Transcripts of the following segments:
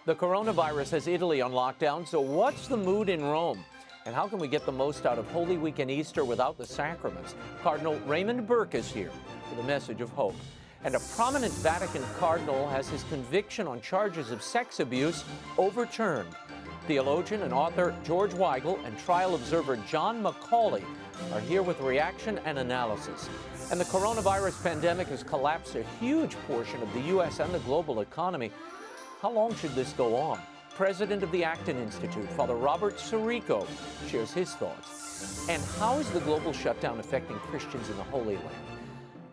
The coronavirus has Italy on lockdown, so what's the mood in Rome? And how can we get the most out of Holy Week and Easter without the sacraments? Cardinal Raymond Burke is here with a message of hope. And a prominent Vatican cardinal has his conviction on charges of sex abuse overturned. Theologian and author George WEIGEL and trial observer John McCaulay are here with reaction and analysis. And the coronavirus pandemic has collapsed a huge portion of the U.S. and the global economy. How long should this go on? President of the Acton Institute, Father Robert Sirico, shares his thoughts. And how is the global shutdown affecting Christians in the Holy Land?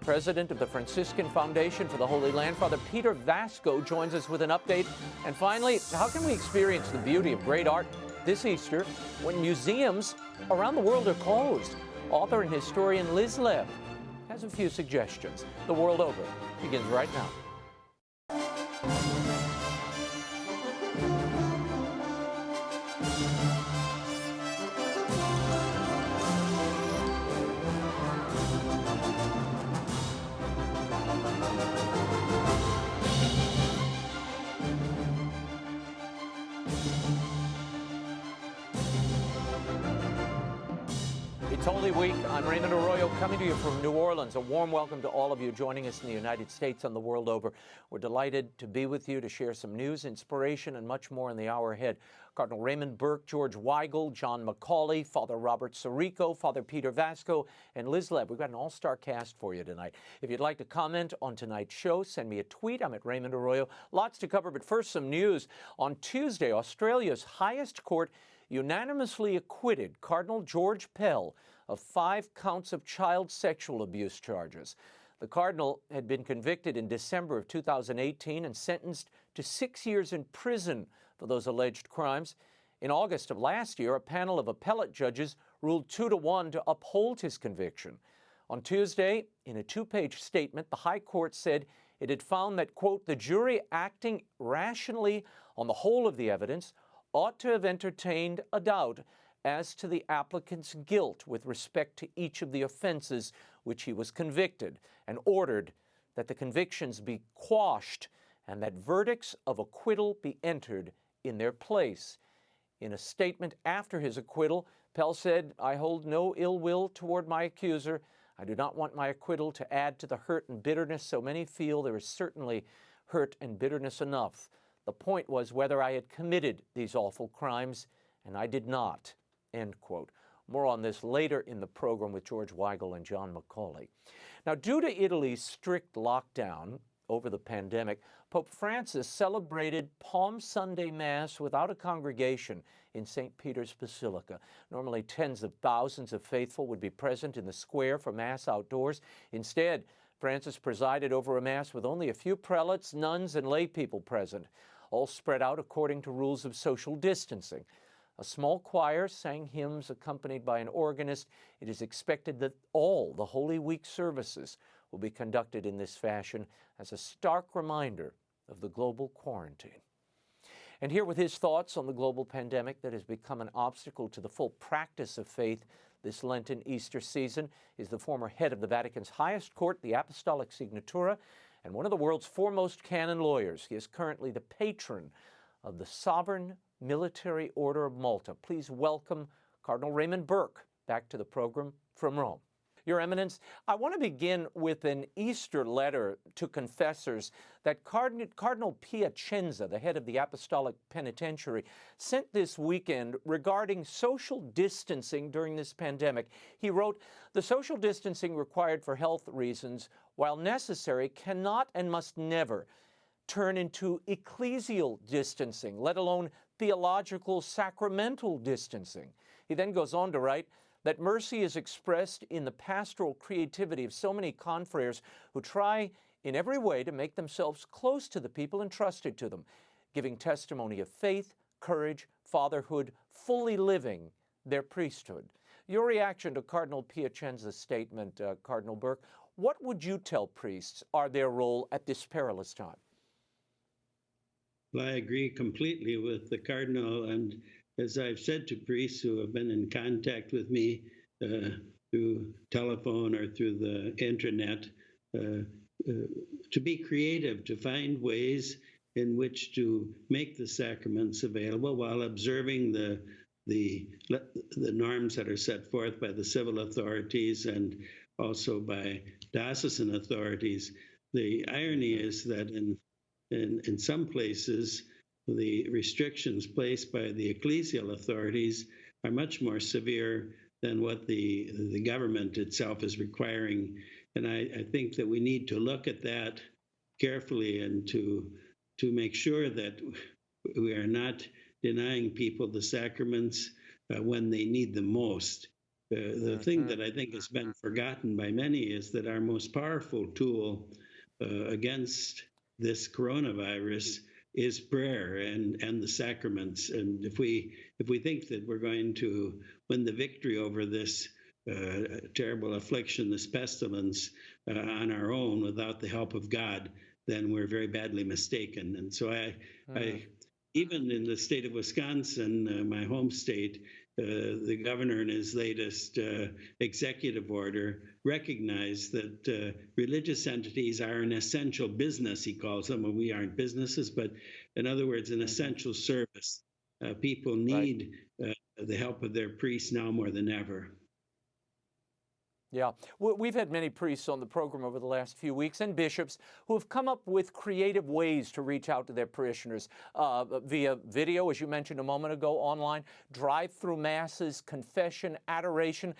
President of the Franciscan Foundation for the Holy Land, Father Peter Vasco, joins us with an update. And finally, how can we experience the beauty of great art this Easter when museums around the world are closed? Author and historian Liz Lev has a few suggestions. The World Over begins right now. Holy Week. I'm Raymond Arroyo coming to you from New Orleans. A warm welcome to all of you joining us in the United States and the world over. We're delighted to be with you to share some news, inspiration, and much more in the hour ahead. Cardinal Raymond Burke, George WEIGEL, John McCaulay, Father Robert Sirico, Father Peter Vasco, and Liz Lev. We've got an all-star cast for you tonight. If you'd like to comment on tonight's show, send me a tweet. I'm at Raymond Arroyo. Lots to cover, but first some news. On Tuesday, Australia's highest court unanimously acquitted Cardinal George Pell of 5 counts of child sexual abuse charges. The cardinal had been convicted in December of 2018 and sentenced to 6 years in prison for those alleged crimes. In August of last year, a panel of appellate judges ruled 2-1 to uphold his conviction. On Tuesday, in a 2-page statement, the High Court said it had found that, quote, the jury acting rationally on the whole of the evidence ought to have entertained a doubt as to the applicant's guilt with respect to each of the offenses which he was convicted, and ordered that the convictions be quashed and that verdicts of acquittal be entered in their place. In a statement after his acquittal, Pell said, I hold no ill will toward my accuser. I do not want my acquittal to add to the hurt and bitterness so many feel. There is certainly hurt and bitterness enough. The point was whether I had committed these awful crimes, and I did not. End quote. More on this later in the program with George WEIGEL and John McCaulay. Now, due to Italy's strict lockdown over the pandemic, Pope Francis celebrated Palm Sunday Mass without a congregation in St. Peter's Basilica. Normally, tens of thousands of faithful would be present in the square for Mass outdoors. Instead, Francis presided over a Mass with only a few prelates, nuns, and lay people present, all spread out according to rules of social distancing. A small choir sang hymns accompanied by an organist. It is expected that all the Holy Week services will be conducted in this fashion as a stark reminder of the global quarantine. And here with his thoughts on the global pandemic that has become an obstacle to the full practice of faith this Lenten Easter season is the former head of the Vatican's highest court, the Apostolic Signatura, and one of the world's foremost canon lawyers. He is currently the patron of the Sovereign Military Order of Malta. Please welcome Cardinal Raymond Burke back to the program from Rome. Your Eminence, I want to begin with an Easter letter to confessors that Cardinal Piacenza, the head of the Apostolic Penitentiary, sent this weekend regarding social distancing during this pandemic. He wrote, the social distancing required for health reasons, while necessary, cannot and must never turn into ecclesial distancing, let alone theological sacramental distancing. He then goes on to write that mercy is expressed in the pastoral creativity of so many confreres who try in every way to make themselves close to the people entrusted to them, giving testimony of faith, courage, fatherhood, fully living their priesthood. Your reaction to Cardinal Piacenza's statement, Cardinal Burke, what would you tell priests are their role at this perilous time? Well, I agree completely with the Cardinal, and as I've said to priests who have been in contact with me through telephone or through the intranet, to be creative, to find ways in which to make the sacraments available while observing the norms that are set forth by the civil authorities and also by diocesan authorities. The irony is that in some places, the restrictions placed by the ecclesial authorities are much more severe than what the government itself is requiring. And I think that we need to look at that carefully and to make sure that we are not denying people the sacraments when they need them most. The thing that I think has been forgotten by many is that our most powerful tool against this coronavirus is prayer and the sacraments. And if we think that we're going to win the victory over this terrible affliction, this pestilence, on our own without the help of God, then we're very badly mistaken. And so I even in the state of Wisconsin, my home state, the governor in his latest executive order recognized that religious entities are an essential business, he calls them. Well, we aren't businesses, but in other words, an essential service. People need the help of their priests now more than ever. Yeah, we've had many priests on the program over the last few weeks and bishops who have come up with creative ways to reach out to their parishioners via video, as you mentioned a moment ago, online, drive-through masses, confession, adoration.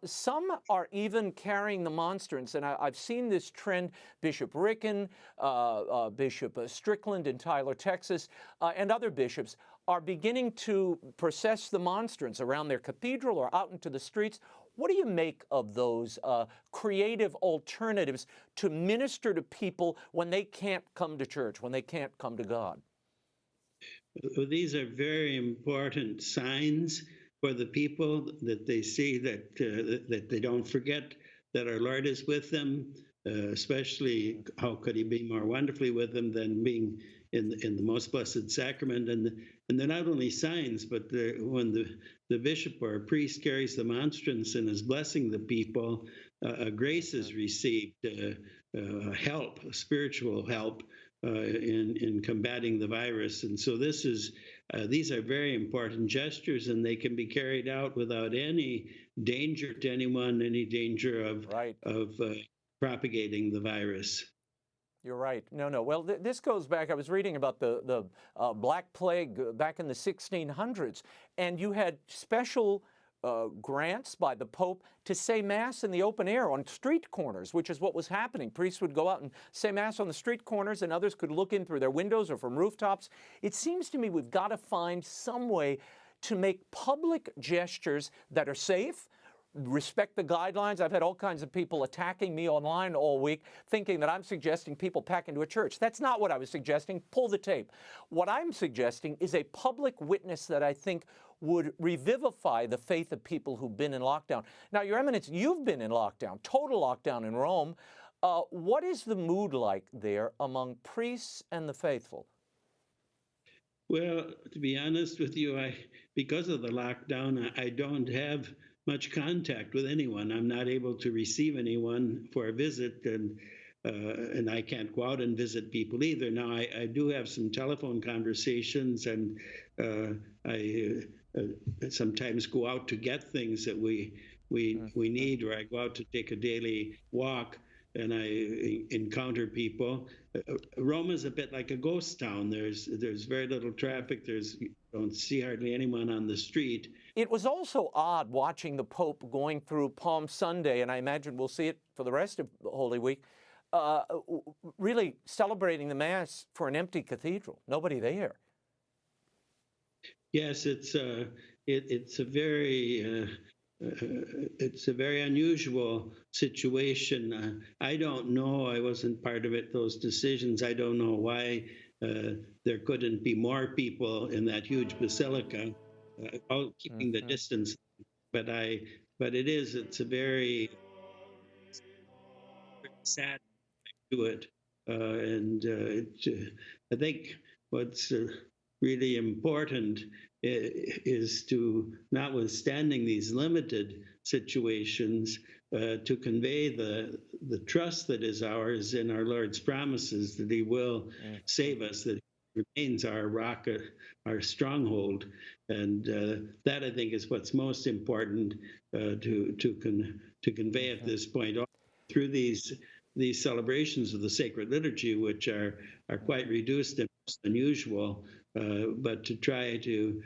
Some are even carrying the monstrance, and I've seen this trend. Bishop Ricken, Bishop Strickland in Tyler, Texas, and other bishops are beginning to process the monstrance around their cathedral or out into the streets. What do you make of those creative alternatives to minister to people when they can't come to church, when they can't come to God? These are very important signs for the people, that they see that that they don't forget that our Lord is with them. Especially, how could he be more wonderfully with them than being in the most blessed sacrament? And they're not only signs, but when the bishop or a priest carries the monstrance and is blessing the people, grace is received, help, spiritual help in combating the virus. And so these are very important gestures, and they can be carried out without any danger to anyone, any danger of propagating the virus. You're right. No. Well, this goes back. I was reading about the Black Plague back in the 1600s, and you had special grants by the Pope to say Mass in the open air on street corners, which is what was happening. Priests would go out and say Mass on the street corners, and others could look in through their windows or from rooftops. It seems to me we've got to find some way to make public gestures that are safe, respect the guidelines. I've had all kinds of people attacking me online all week, thinking that I'm suggesting people pack into a church. That's not what I was suggesting. Pull the tape. What I'm suggesting is a public witness that I think would revivify the faith of people who've been in lockdown. Now, Your Eminence, you've been in lockdown, total lockdown in Rome. What is the mood like there among priests and the faithful? Well, to be honest with you, because of the lockdown, I don't have much contact with anyone. I'm not able to receive anyone for a visit, and I can't go out and visit people either. Now, I do have some telephone conversations, and I sometimes go out to get things that we need, or I go out to take a daily walk, and I encounter people. Rome is a bit like a ghost town. There's very little traffic. You don't see hardly anyone on the street. It was also odd watching the Pope going through Palm Sunday, and I imagine we'll see it for the rest of Holy Week, really celebrating the Mass for an empty cathedral. Nobody there. Yes, it's a very unusual situation. I don't know. I wasn't part of it. Those decisions. I don't know why there couldn't be more people in that huge basilica, keeping the distance. But it's a very sad to it, and I think what's really important is to, notwithstanding these limited situations, to convey the trust that is ours in our Lord's promises, that he will save us, that he remains our rock, our stronghold. And that, I think, is what's most important to convey at this point. Through these celebrations of the sacred liturgy, which are quite reduced and most unusual, but to try to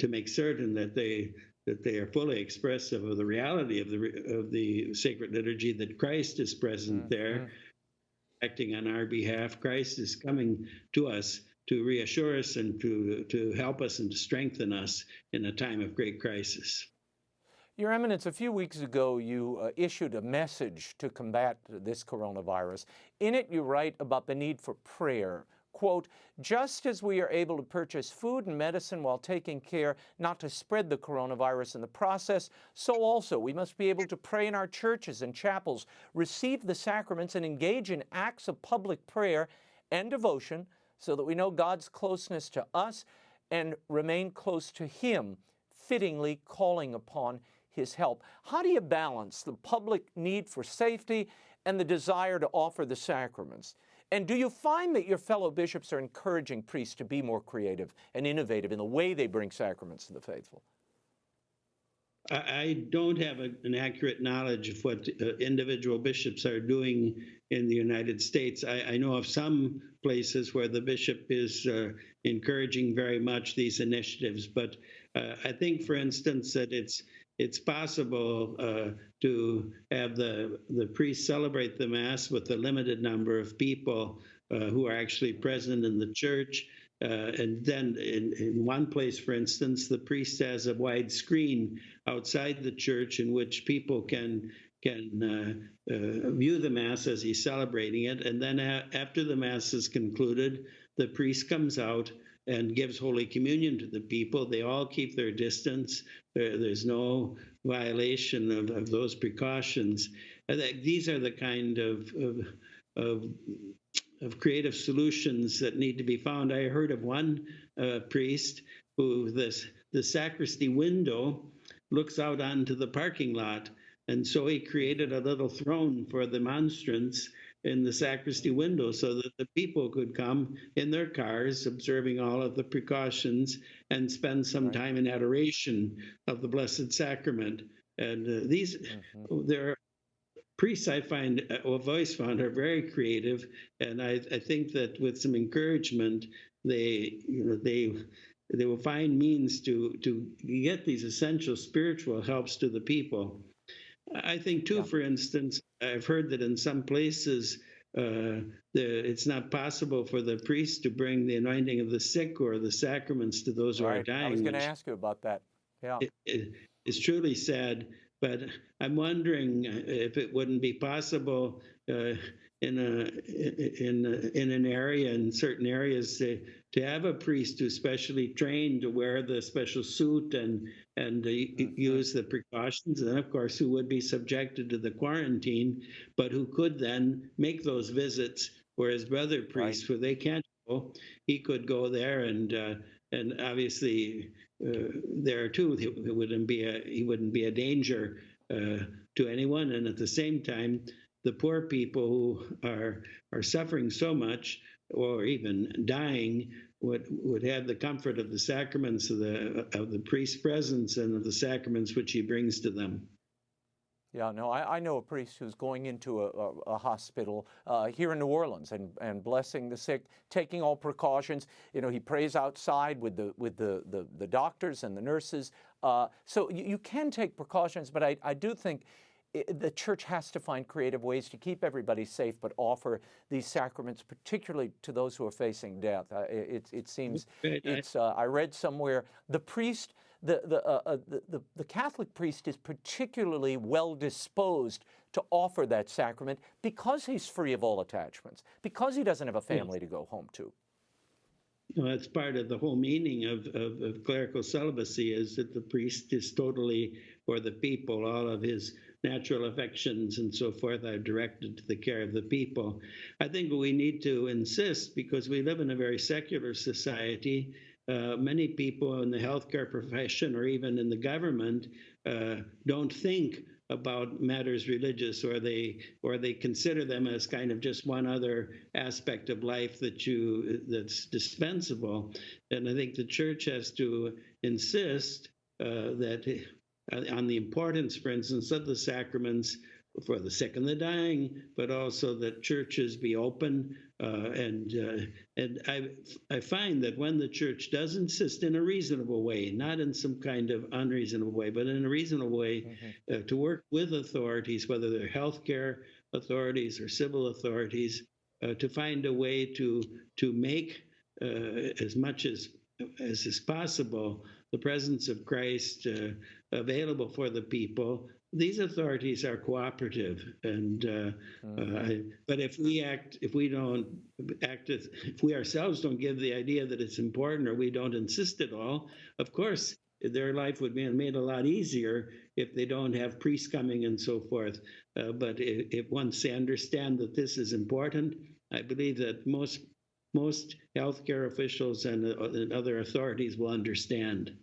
make certain that they are fully expressive of the reality of the sacred liturgy, that Christ is present there, acting on our behalf. Christ is coming to us to reassure us and to help us and to strengthen us in a time of great crisis. Your Eminence, a few weeks ago, you issued a message to combat this coronavirus. In it, you write about the need for prayer. Quote, just as we are able to purchase food and medicine while taking care not to spread the coronavirus in the process, so also we must be able to pray in our churches and chapels, receive the sacraments, and engage in acts of public prayer and devotion so that we know God's closeness to us and remain close to Him, fittingly calling upon His help. How do you balance the public need for safety and the desire to offer the sacraments? And do you find that your fellow bishops are encouraging priests to be more creative and innovative in the way they bring sacraments to the faithful? I don't have an accurate knowledge of what individual bishops are doing in the United States. I know of some places where the bishop is encouraging very much these initiatives, but I think, for instance, that it's possible to have the priest celebrate the Mass with a limited number of people who are actually present in the church. And then in one place, for instance, the priest has a wide screen outside the church in which people can view the Mass as he's celebrating it. And then after the Mass is concluded, the priest comes out and gives Holy Communion to the people. They all keep their distance. There's no violation of those precautions. These are the kind of creative solutions that need to be found. I heard of one priest who the sacristy window looks out onto the parking lot, and so he created a little throne for the monstrance in the sacristy window so that the people could come in their cars, observing all of the precautions, and spend some time in adoration of the Blessed Sacrament. And there are priests I've always found are very creative, and I think that with some encouragement, they will find means to get these essential spiritual helps to the people. I think too, for instance, I've heard that in some places it's not possible for the priest to bring the anointing of the sick or the sacraments to those who are dying. I was going to ask you about that. Yeah, it's truly sad, but I'm wondering if it wouldn't be possible in an area, in certain areas, to have a priest who's specially trained to wear the special suit and use the precautions, and of course who would be subjected to the quarantine, but who could then make those visits, whereas brother priests, where they can't go, he could go there, and obviously there too he wouldn't be a danger to anyone, and at the same time the poor people who are suffering so much or even dying would have the comfort of the sacraments of the priest's presence and of the sacraments which he brings to them. Yeah, no, I know a priest who's going into a hospital here in New Orleans and blessing the sick, taking all precautions. You know, he prays outside with the doctors and the nurses. So you can take precautions, but I do think the church has to find creative ways to keep everybody safe, but offer these sacraments, particularly to those who are facing death. It seems I read somewhere the priest. The Catholic priest is particularly well disposed to offer that sacrament because he's free of all attachments, because he doesn't have a family to go home to. Well, that's part of the whole meaning of clerical celibacy, is that the priest is totally for the people. All of his natural affections and so forth are directed to the care of the people. I think we need to insist, because we live in a very secular society. Many people in the healthcare profession or even in the government don't think about matters religious, or they consider them as kind of just one other aspect of life that's dispensable. And I think the Church has to insist that on the importance, for instance, of the sacraments for the sick and the dying, but also that churches be open. And I find that when the Church does insist in a reasonable way, not in some kind of unreasonable way, but in a reasonable way, to work with authorities, whether they're healthcare authorities or civil authorities, to find a way to make as much as is possible the presence of Christ available for the people. These authorities are cooperative, and but if we ourselves don't give the idea that it's important, or we don't insist at all, of course their life would be made a lot easier if they don't have priests coming and so forth. But if once they understand that this is important, I believe that most healthcare officials and other authorities will understand.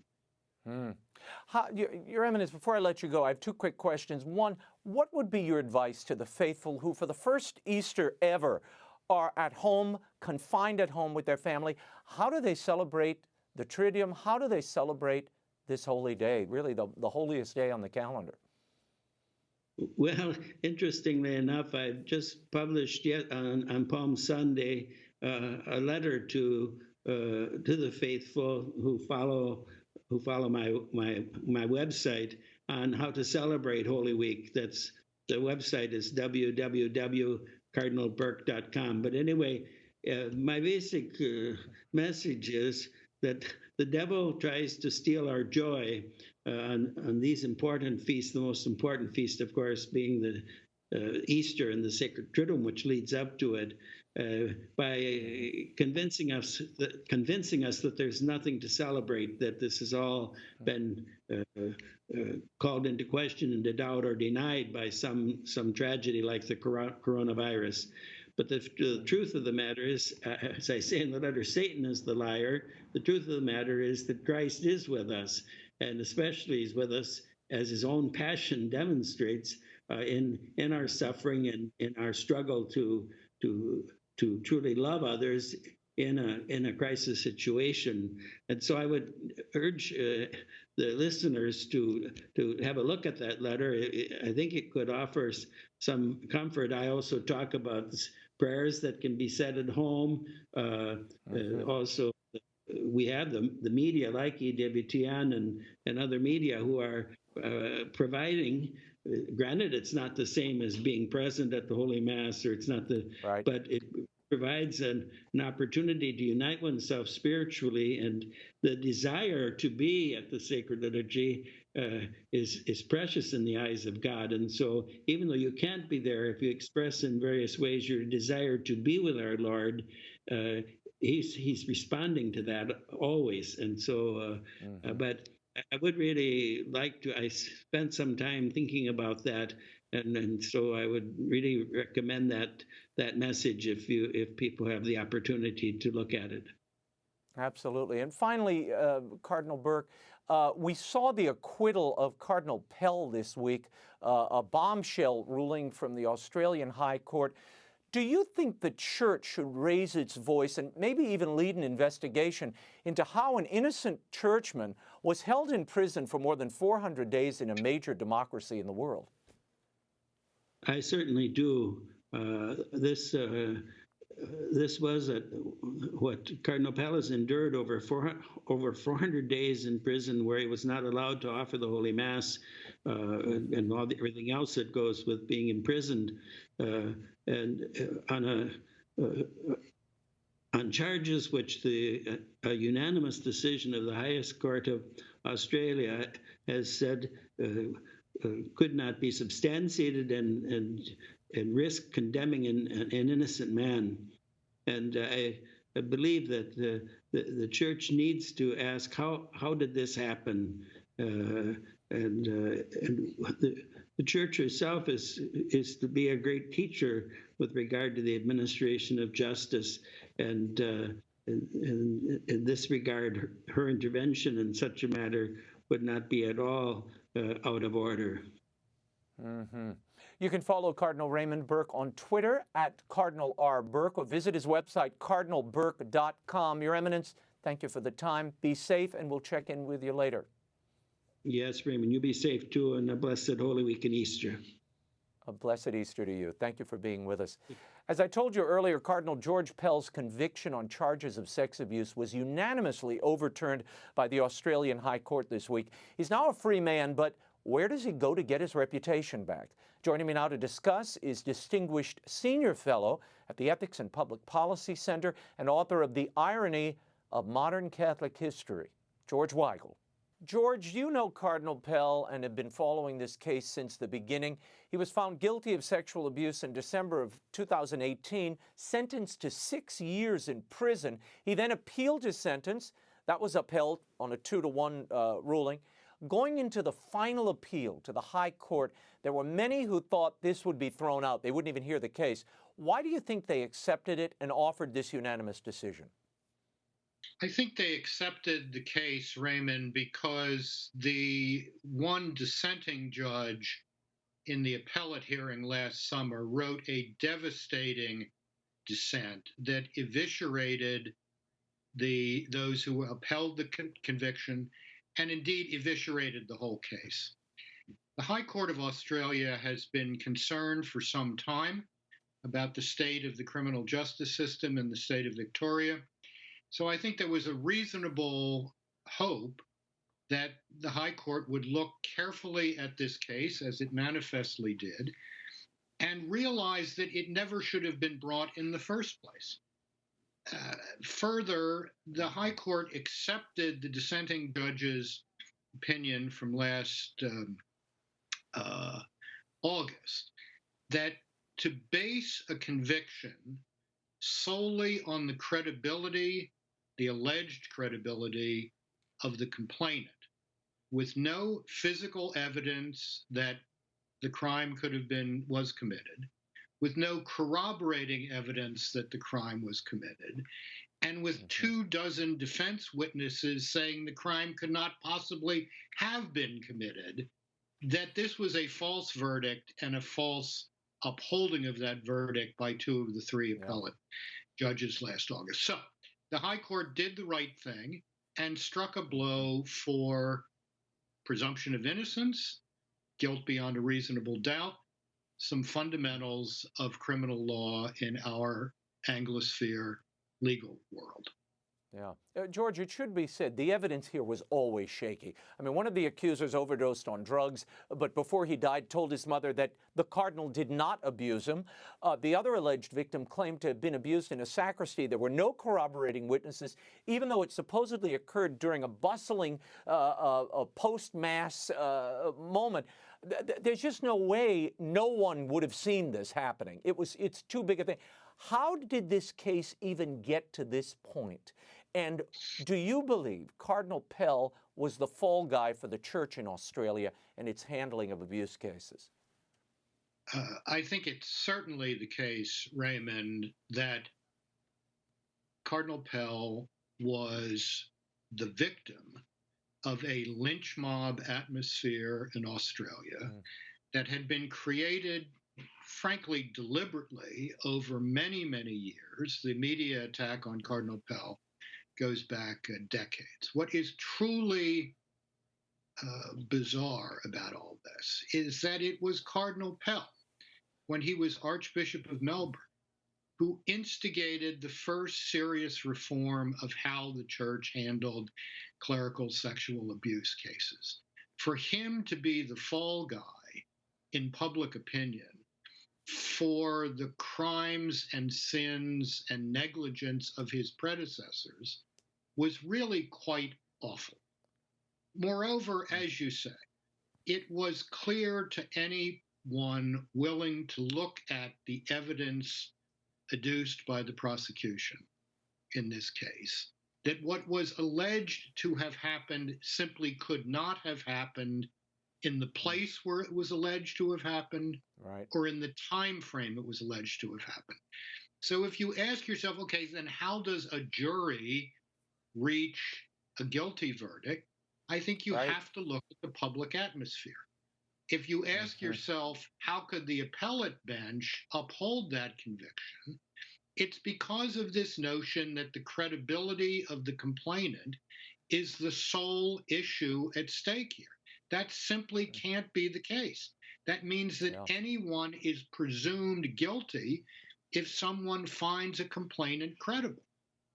Your Eminence, before I let you go, I have two quick questions. One, what would be your advice to the faithful who, for the first Easter ever, are at home, confined at home with their family? How do they celebrate the Triduum? How do they celebrate this holy day, really the holiest day on the calendar? Well, interestingly enough, I've just published yet on Palm Sunday a letter to the faithful who follow my website on how to celebrate Holy Week. The website is www.cardinalburke.com. But anyway, my basic message is that the devil tries to steal our joy on these important feasts, the most important feast, of course, being the Easter and the Sacred Triduum, which leads up to it, by convincing us that there's nothing to celebrate, that this has all been called into question, into doubt, or denied by some tragedy like the coronavirus. But the truth of the matter is, as I say in the letter, Satan is the liar. The truth of the matter is that Christ is with us, and especially he's with us, as his own passion demonstrates, in our suffering and in our struggle to truly love others in a crisis situation. And so I would urge the listeners to have a look at that letter. I think it could offer some comfort. I also talk about prayers that can be said at home. Also, we have the media like EWTN and other media who are providing. Granted, it's not the same as being present at the Holy Mass, or it's not right. But it provides an opportunity to unite oneself spiritually, and the desire to be at the sacred liturgy is precious in the eyes of God. And so, even though you can't be there, if you express in various ways your desire to be with our Lord, He's responding to that always. And so, but I would really like to. I spent some time thinking about that, and so I would really recommend that message if people have the opportunity to look at it. Absolutely. And finally, Cardinal Burke, we saw the acquittal of Cardinal Pell this week, a bombshell ruling from the Australian High Court. Do you think the Church should raise its voice and maybe even lead an investigation into how an innocent churchman was held in prison for more than 400 days in a major democracy in the world? I certainly do. This was what Cardinal Pell has endured over 400 days in prison, where he was not allowed to offer the Holy Mass and everything else that goes with being imprisoned, and on charges which a unanimous decision of the highest court of Australia has said could not be substantiated and risk condemning an innocent man. And I believe that the Church needs to ask, how did this happen? And the Church herself is to be a great teacher with regard to the administration of justice, and in this regard, her intervention in such a matter would not be at all out of order. You can follow Cardinal Raymond Burke on Twitter at Cardinal R. Burke or visit his website, cardinalburke.com. Your Eminence, thank you for the time. Be safe, and we'll check in with you later. Yes, Raymond, you be safe too, and a blessed Holy Week and Easter. A blessed Easter to you. Thank you for being with us. As I told you earlier, Cardinal George Pell's conviction on charges of sex abuse was unanimously overturned by the Australian High Court this week. He's now a free man, but where does he go to get his reputation back? Joining me now to discuss is Distinguished Senior Fellow at the Ethics and Public Policy Center and author of The Irony of Modern Catholic History, George WEIGEL. George, you know Cardinal Pell and have been following this case since the beginning. He was found guilty of sexual abuse in December of 2018, sentenced to 6 years in prison. He then appealed his sentence. That was upheld on a 2-1 ruling. Going into the final appeal to the High Court, there were many who thought this would be thrown out. They wouldn't even hear the case. Why do you think they accepted it and offered this unanimous decision? I think they accepted the case, Raymond, because the one dissenting judge in the appellate hearing last summer wrote a devastating dissent that eviscerated those who upheld the conviction and indeed eviscerated the whole case. The High Court of Australia has been concerned for some time about the state of the criminal justice system in the state of Victoria. So I think there was a reasonable hope that the High Court would look carefully at this case, as it manifestly did, and realize that it never should have been brought in the first place. Further, the High Court accepted the dissenting judge's opinion from last August that to base a conviction solely on the credibility, the alleged credibility of the complainant, with no physical evidence that the crime was committed, with no corroborating evidence that the crime was committed, and with 24 defense witnesses saying the crime could not possibly have been committed, that this was a false verdict and a false upholding of that verdict by 2 of the 3 appellate judges last August. So the High Court did the right thing and struck a blow for presumption of innocence, guilt beyond a reasonable doubt, some fundamentals of criminal law in our Anglosphere legal world. Yeah. George, it should be said, the evidence here was always shaky. I mean, one of the accusers overdosed on drugs, but before he died, told his mother that the cardinal did not abuse him. The other alleged victim claimed to have been abused in a sacristy. There were no corroborating witnesses, even though it supposedly occurred during a bustling post-mass moment. There's just no way no one would have seen this happening. It's too big a thing. How did this case even get to this point? And do you believe Cardinal Pell was the fall guy for the church in Australia and its handling of abuse cases? I think it's certainly the case, Raymond, that Cardinal Pell was the victim of a lynch mob atmosphere in Australia that had been created, frankly, deliberately over many, many years. The media attack on Cardinal Pell goes back decades. What is truly bizarre about all this is that it was Cardinal Pell, when he was Archbishop of Melbourne, who instigated the first serious reform of how the church handled clerical sexual abuse cases. For him to be the fall guy in public opinion for the crimes and sins and negligence of his predecessors was really quite awful. Moreover, as you say, it was clear to anyone willing to look at the evidence adduced by the prosecution in this case that what was alleged to have happened simply could not have happened in the place where it was alleged to have happened, right, or in the time frame it was alleged to have happened. So if you ask yourself, okay, then how does a jury reach a guilty verdict? I think you right. have to look at the public atmosphere. If you ask yourself, how could the appellate bench uphold that conviction? It's because of this notion that the credibility of the complainant is the sole issue at stake here. That simply can't be the case. That means that anyone is presumed guilty if someone finds a complainant credible.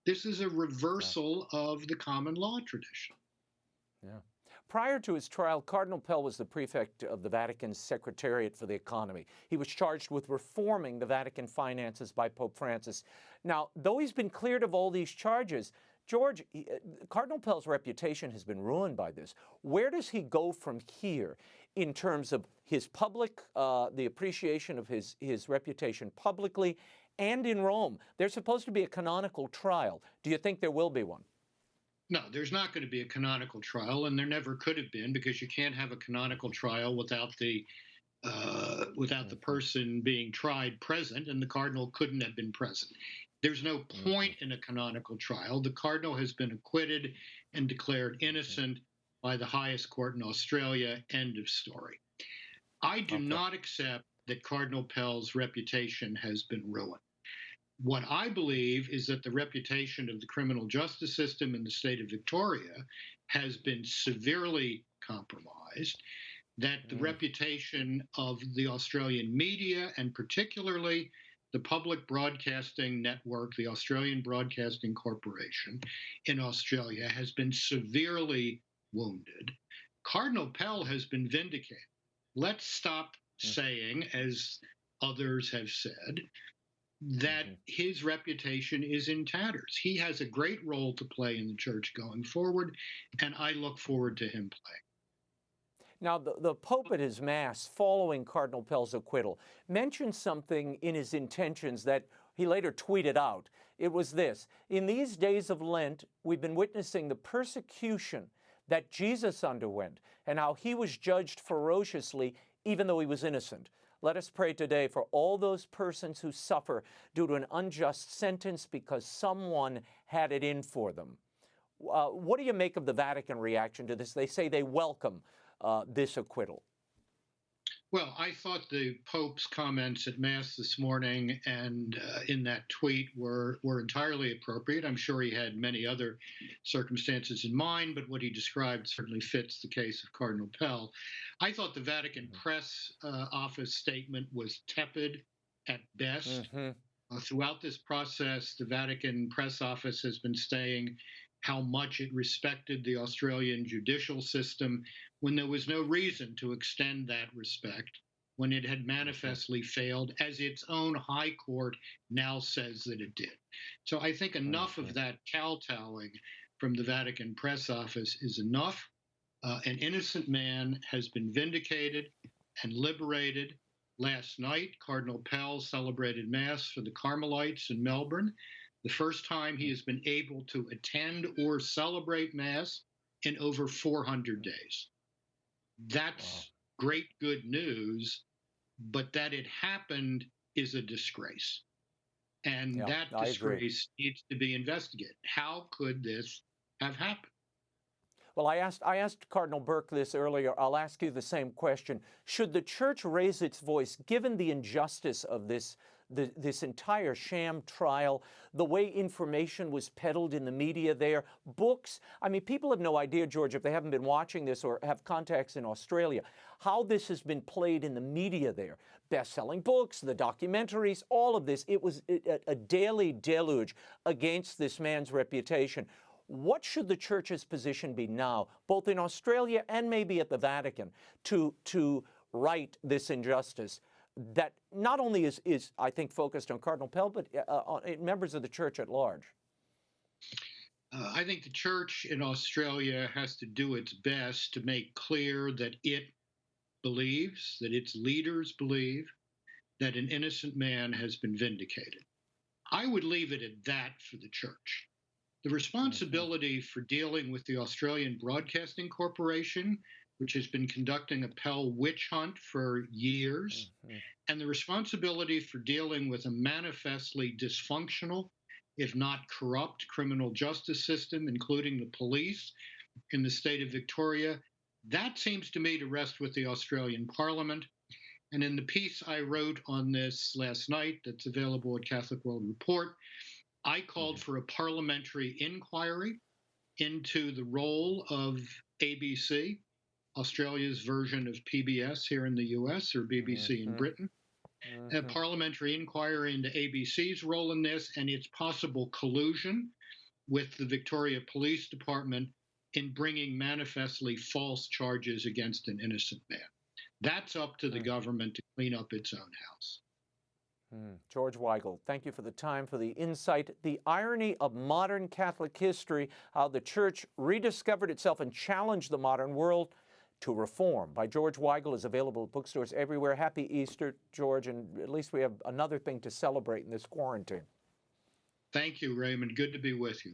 This is a reversal of the common law tradition. Yeah. Prior to his trial, Cardinal Pell was the prefect of the Vatican's Secretariat for the Economy. He was charged with reforming the Vatican finances by Pope Francis. Now, though he's been cleared of all these charges, George, Cardinal Pell's reputation has been ruined by this. Where does he go from here in terms of his public, the appreciation of his reputation publicly and in Rome? There's supposed to be a canonical trial. Do you think there will be one? No, there's not going to be a canonical trial, and there never could have been, because you can't have a canonical trial without the person being tried present, and the cardinal couldn't have been present. There's no point in a canonical trial. The cardinal has been acquitted and declared innocent by the highest court in Australia. End of story. I do not accept that Cardinal Pell's reputation has been ruined. What I believe is that the reputation of the criminal justice system in the state of Victoria has been severely compromised, that the reputation of the Australian media, and particularly the public broadcasting network, the Australian Broadcasting Corporation in Australia, has been severely wounded. Cardinal Pell has been vindicated. Let's stop saying, as others have said, that his reputation is in tatters. He has a great role to play in the church going forward, and I look forward to him playing. Now, the Pope at his Mass, following Cardinal Pell's acquittal, mentioned something in his intentions that he later tweeted out. It was this: "In these days of Lent, we've been witnessing the persecution that Jesus underwent and how he was judged ferociously even though he was innocent. Let us pray today for all those persons who suffer due to an unjust sentence because someone had it in for them." What do you make of the Vatican reaction to this? They say they welcome this acquittal. Well, I thought the Pope's comments at Mass this morning and in that tweet were entirely appropriate. I'm sure he had many other circumstances in mind, but what he described certainly fits the case of Cardinal Pell. I thought the Vatican press office statement was tepid at best. Throughout this process, the Vatican press office has been saying how much it respected the Australian judicial system when there was no reason to extend that respect, when it had manifestly failed, as its own high court now says that it did. So I think enough of that kowtowing from the Vatican press office is enough. An innocent man has been vindicated and liberated. Last night, Cardinal Pell celebrated Mass for the Carmelites in Melbourne, the first time he has been able to attend or celebrate Mass in over 400 days. That's great good news, but that it happened is a disgrace. And that disgrace needs to be investigated. How could this have happened? Well, I asked Cardinal Burke this earlier. I'll ask you the same question. Should the Church raise its voice, given the injustice of this entire sham trial, the way information was peddled in the media there, books? I mean, people have no idea, George, if they haven't been watching this or have contacts in Australia, how this has been played in the media there. Best-selling books, the documentaries, all of this. It was a daily deluge against this man's reputation. What should the Church's position be now, both in Australia and maybe at the Vatican, to right this injustice that not only is I think, focused on Cardinal Pell, but on members of the Church at large? I think the Church in Australia has to do its best to make clear that it believes, that its leaders believe, that an innocent man has been vindicated. I would leave it at that for the Church. The responsibility for dealing with the Australian Broadcasting Corporation, which has been conducting a Pell witch hunt for years, and the responsibility for dealing with a manifestly dysfunctional, if not corrupt, criminal justice system, including the police in the state of Victoria, That seems to me to rest with the Australian Parliament. And in the piece I wrote on this last night, that's available at Catholic World Report, I called for a parliamentary inquiry into the role of ABC, Australia's version of PBS here in the US, or BBC in Britain. A parliamentary inquiry into ABC's role in this and its possible collusion with the Victoria Police Department in bringing manifestly false charges against an innocent man. That's up to the government to clean up its own house. George Weigel, thank you for the time, for the insight. The irony of modern Catholic history, how the Church rediscovered itself and challenged the modern world to reform, by George Weigel, is available at bookstores everywhere. Happy Easter, George, and at least we have another thing to celebrate in this quarantine. Thank you, Raymond. Good to be with you.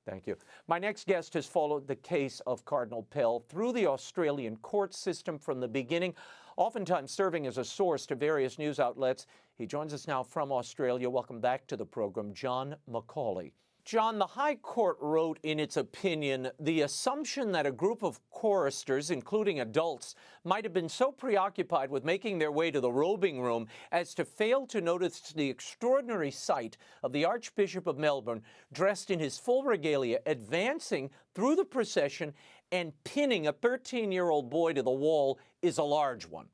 Thank you. My next guest has followed the case of Cardinal Pell through the Australian court system from the beginning, oftentimes serving as a source to various news outlets. He joins us now from Australia. Welcome back to the program, John McCaulay. John, the High Court wrote in its opinion, the assumption that a group of choristers, including adults, might have been so preoccupied with making their way to the robing room as to fail to notice the extraordinary sight of the Archbishop of Melbourne dressed in his full regalia, advancing through the procession and pinning a 13-year-old boy to the wall is a large one.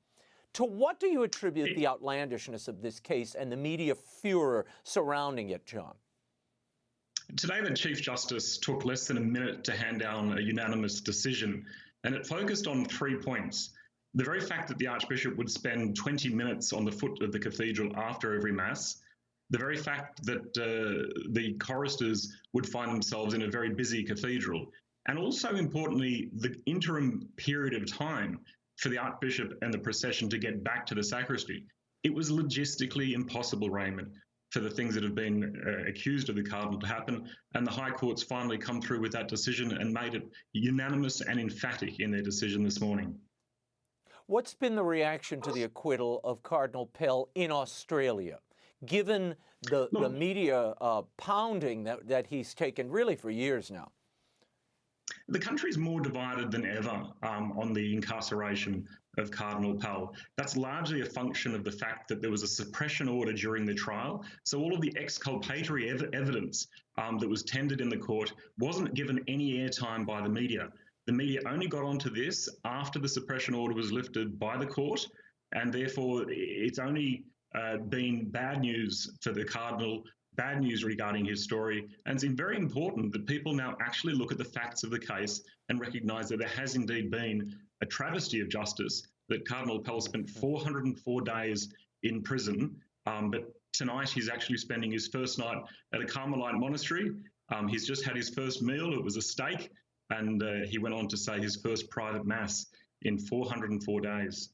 To what do you attribute the outlandishness of this case and the media furor surrounding it, John? Today, the Chief Justice took less than a minute to hand down a unanimous decision, and it focused on 3 points. The very fact that the Archbishop would spend 20 minutes on the foot of the cathedral after every Mass, the very fact that the choristers would find themselves in a very busy cathedral, and also, importantly, the interim period of time for the Archbishop and the procession to get back to the sacristy. It was logistically impossible, Raymond, for the things that have been accused of the Cardinal to happen, and the High Court's finally come through with that decision and made it unanimous and emphatic in their decision this morning. What's been the reaction to the acquittal of Cardinal Pell in Australia, given the media pounding that he's taken really for years now? The country's more divided than ever on the incarceration of Cardinal Pell. That's largely a function of the fact that there was a suppression order during the trial. So all of the exculpatory evidence that was tendered in the court wasn't given any airtime by the media. The media only got onto this after the suppression order was lifted by the court, and therefore it's only been bad news for the Cardinal, bad news regarding his story, and it's very important that people now actually look at the facts of the case and recognise that there has indeed been a travesty of justice, that Cardinal Pell spent 404 days in prison, but tonight he's actually spending his first night at a Carmelite monastery. He's just had his first meal, it was a steak, and he went on to say his first private Mass in 404 days.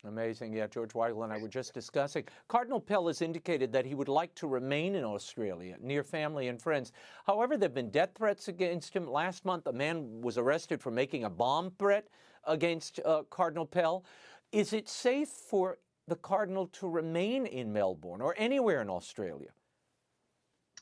Amazing. Yeah, George Weigel and I were just discussing. Cardinal Pell has indicated that he would like to remain in Australia, near family and friends. However, there have been death threats against him. Last month, a man was arrested for making a bomb threat against Cardinal Pell. Is it safe for the Cardinal to remain in Melbourne or anywhere in Australia?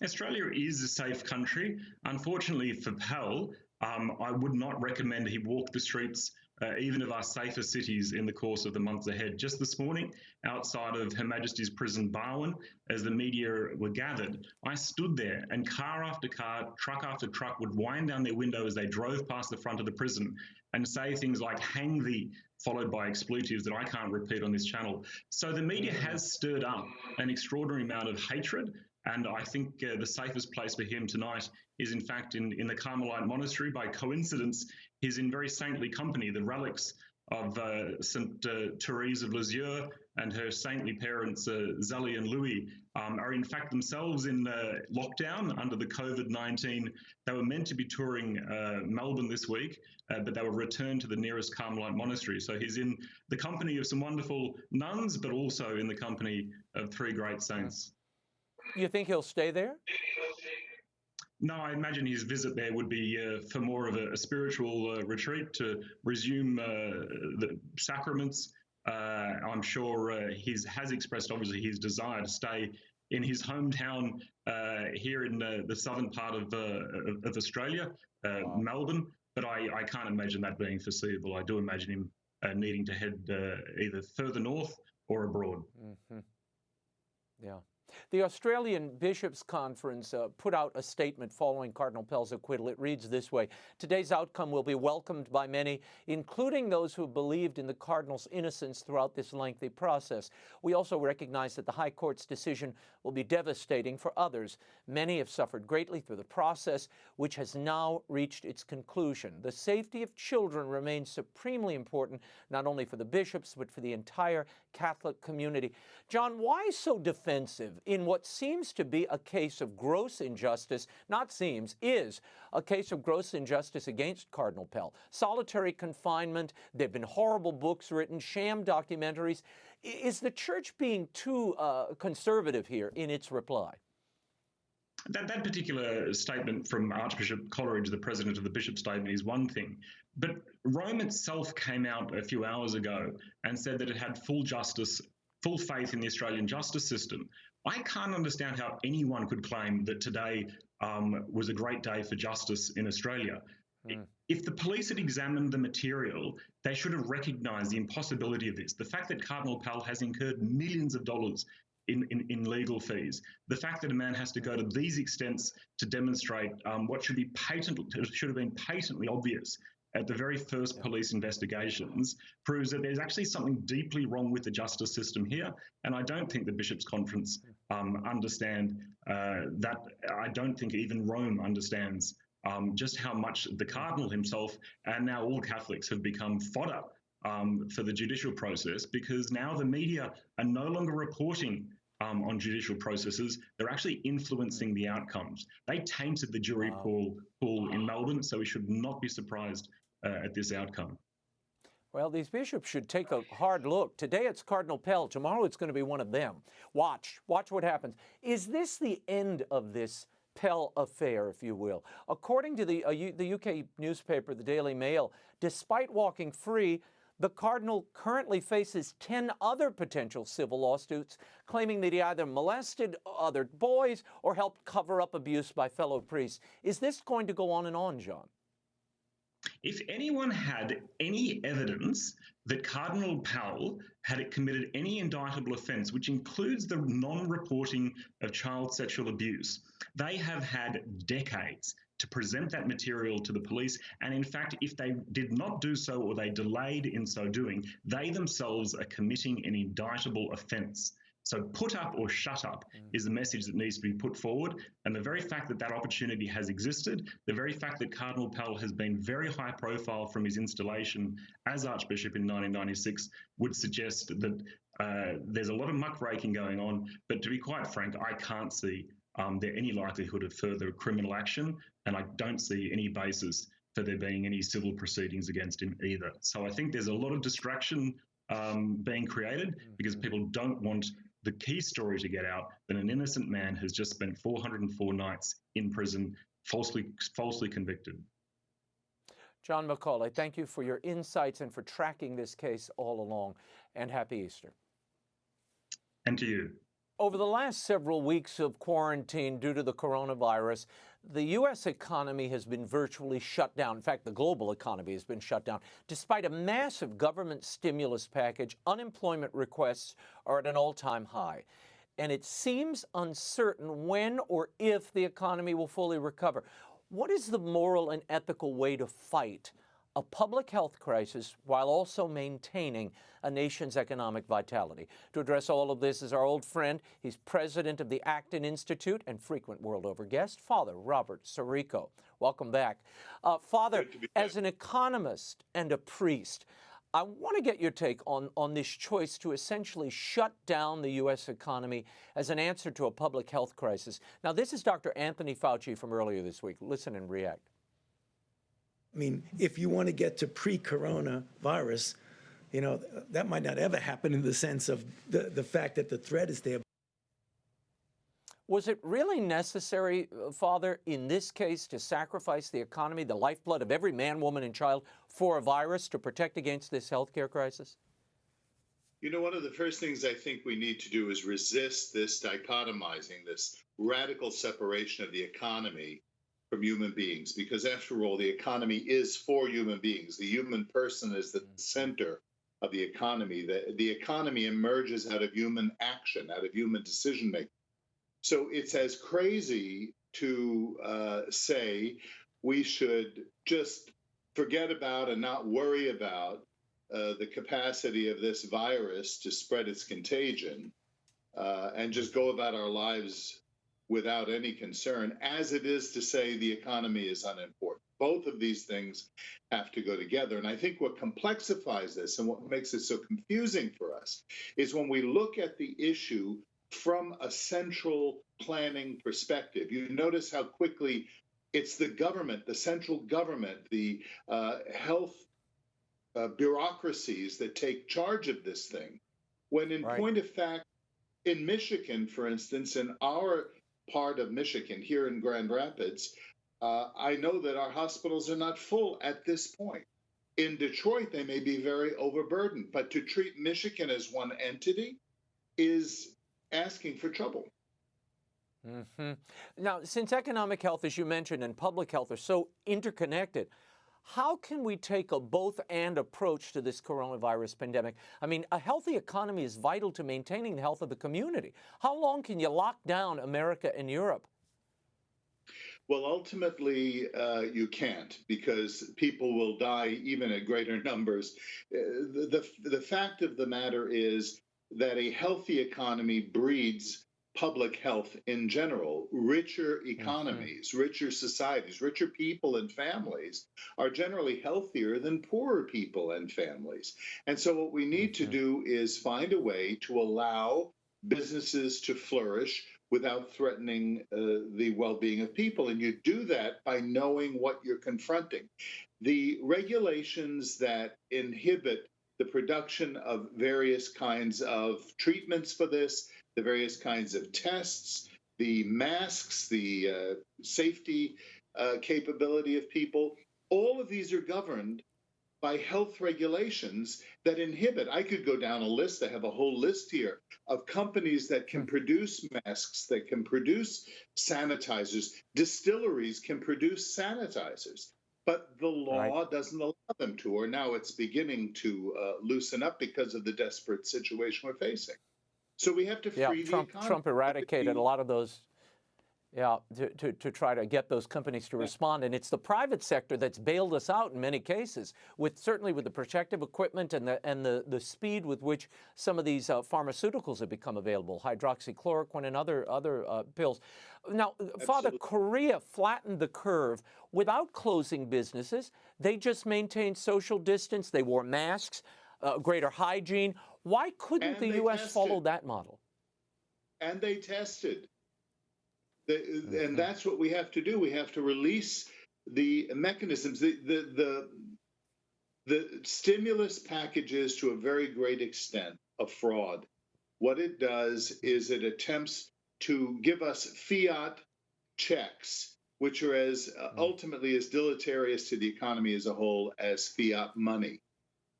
Australia is a safe country. Unfortunately for Pell, I would not recommend he walk the streets even of our safer cities in the course of the months ahead. Just this morning, outside of Her Majesty's Prison Barwon, as the media were gathered, I stood there and car after car, truck after truck would wind down their window as they drove past the front of the prison and say things like "hang thee," followed by expletives that I can't repeat on this channel. So the media has stirred up an extraordinary amount of hatred, and I think the safest place for him tonight is, in fact, in the Carmelite monastery. By coincidence, he's in very saintly company. The relics of St. Therese of Lisieux and her saintly parents, Zélie and Louis, are in fact themselves in lockdown under the COVID-19. They were meant to be touring Melbourne this week, but they were returned to the nearest Carmelite monastery. So he's in the company of some wonderful nuns, but also in the company of three great saints. You think he'll stay there? No, I imagine his visit there would be for more of a spiritual retreat to resume the sacraments. I'm sure he has expressed, obviously, his desire to stay in his hometown here in the southern part of Australia, Wow. Melbourne. But I can't imagine that being foreseeable. I do imagine him needing to head either further north or abroad. Mm-hmm. Yeah. The Australian Bishops' Conference put out a statement following Cardinal Pell's acquittal. It reads this way: "Today's outcome will be welcomed by many, including those who believed in the Cardinal's innocence throughout this lengthy process. We also recognize that the High Court's decision will be devastating for others. Many have suffered greatly through the process, which has now reached its conclusion. The safety of children remains supremely important, not only for the bishops, but for the entire Catholic community." John, why so defensive in what seems to be a case of gross injustice, not seems, is a case of gross injustice against Cardinal Pell? Solitary confinement, there have been horrible books written, sham documentaries. Is the Church being too conservative here in its reply? That particular statement from Archbishop Coleridge, the president of the Bishop's Statement, is one thing. But Rome itself came out a few hours ago and said that it had full faith in the Australian justice system. I can't understand how anyone could claim that today was a great day for justice in Australia. If the police had examined the material, they should have recognised the impossibility of this. The fact that Cardinal Pell has incurred millions of dollars in legal fees, the fact that a man has to go to these extents to demonstrate what should have been patently obvious at the very first police investigations, proves that there's actually something deeply wrong with the justice system here. And I don't think the Bishops' Conference understand that. I don't think even Rome understands just how much the Cardinal himself and now all Catholics have become fodder for the judicial process, because now the media are no longer reporting on judicial processes. They're actually influencing the outcomes. They tainted the jury pool in Melbourne, so we should not be surprised at this outcome. Well, these bishops should take a hard look. Today it's Cardinal Pell. Tomorrow it's going to be one of them. Watch what happens. Is this the end of this Pell affair, if you will? According to the UK newspaper, the Daily Mail, despite walking free, the Cardinal currently faces 10 other potential civil lawsuits claiming that he either molested other boys or helped cover up abuse by fellow priests. Is this going to go on and on, John? If anyone had any evidence that Cardinal Pell had committed any indictable offence, which includes the non-reporting of child sexual abuse, they have had decades to present that material to the police. And in fact, if they did not do so or they delayed in so doing, they themselves are committing an indictable offence. So put up or shut up is the message that needs to be put forward. And the very fact that that opportunity has existed, the very fact that Cardinal Pell has been very high profile from his installation as Archbishop in 1996 would suggest that there's a lot of muckraking going on. But to be quite frank, I can't see there any likelihood of further criminal action, and I don't see any basis for there being any civil proceedings against him either. So I think there's a lot of distraction being created because people don't want the key story to get out that an innocent man has just spent 404 nights in prison, falsely convicted. John McAULAY, thank you for your insights and for tracking this case all along, and happy Easter. And to you. Over the last several weeks of quarantine due to the coronavirus, the U.S. economy has been virtually shut down. In fact, the global economy has been shut down. Despite a massive government stimulus package, unemployment requests are at an all-time high. And it seems uncertain when or if the economy will fully recover. What is the moral and ethical way to fight a public health crisis while also maintaining a nation's economic vitality? To address all of this is our old friend. He's president of the Acton Institute and frequent world over guest, Father Robert Sirico. Welcome back. Father, as an economist and a priest, I want to get your take on this choice to essentially shut down the U.S. economy as an answer to a public health crisis. Now, this is Dr. Anthony Fauci from earlier this week. Listen and react. I mean, if you want to get to pre-coronavirus, you know, that might not ever happen in the sense of the fact that the threat is there. Was it really necessary, Father, in this case, to sacrifice the economy, the lifeblood of every man, woman, and child, for a virus to protect against this healthcare crisis? One of the first things I think we need to do is resist this dichotomizing, this radical separation of the economy from human beings, because after all, the economy is for human beings. The human person is the center of the economy. The economy emerges out of human action, out of human decision making. So it's as crazy to say we should just forget about and not worry about the capacity of this virus to spread its contagion and just go about our lives without any concern, as it is to say the economy is unimportant. Both of these things have to go together. And I think what complexifies this and what makes it so confusing for us is when we look at the issue from a central planning perspective. You notice how quickly it's the government, the central government, the health bureaucracies that take charge of this thing. When in point of fact, in Michigan, for instance, in our part of Michigan, here in Grand Rapids, I know that our hospitals are not full at this point. In Detroit, they may be very overburdened, but to treat Michigan as one entity is asking for trouble. Now, since economic health, as you mentioned, and public health are so interconnected, how can we take a both-and approach to this coronavirus pandemic? I mean, a healthy economy is vital to maintaining the health of the community. How long can you lock down America and Europe? Well, ultimately, you can't, because people will die even at greater numbers. The fact of the matter is that a healthy economy breeds public health in general. Richer economies, richer societies, richer people and families are generally healthier than poorer people and families. And so what we need to do is find a way to allow businesses to flourish without threatening the well-being of people. And you do that by knowing what you're confronting. The regulations that inhibit the production of various kinds of treatments for this, the various kinds of tests, the masks, the safety capability of people, all of these are governed by health regulations that inhibit. I could go down a list, I have a whole list here of companies that can produce masks, that can produce sanitizers. Distilleries can produce sanitizers, but the law doesn't allow them to, or now it's beginning to loosen up because of the desperate situation we're facing. So we have to free the economy. Trump eradicated a lot of those, to try to get those companies to respond. And it's the private sector that's bailed us out in many cases, certainly with the protective equipment and the speed with which some of these pharmaceuticals have become available, hydroxychloroquine and other pills. Now, Father, Korea flattened the curve without closing businesses. They just maintained social distance. They wore masks, greater hygiene. Why couldn't the U.S. follow that model? And they tested. And that's what we have to do. We have to release the mechanisms. The stimulus packages, to a very great extent, a fraud. What it does is it attempts to give us fiat checks, which are as ultimately as deleterious to the economy as a whole as fiat money.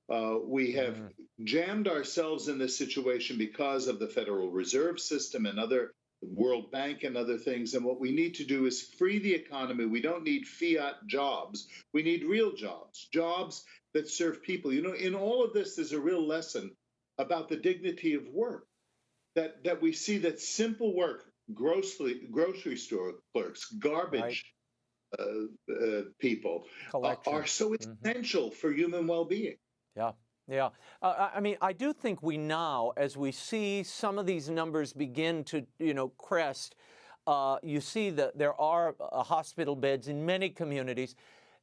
We have jammed ourselves in this situation because of the Federal Reserve System and other World Bank and other things. And what we need to do is free the economy. We don't need fiat jobs. We need real jobs, jobs that serve people. You know, in all of this, there's a real lesson about the dignity of work, that we see that simple work, grocery store clerks, garbage people are so essential for human well-being. Yeah. I mean, I do think we now, as we see some of these numbers begin to, crest, you see that there are hospital beds in many communities.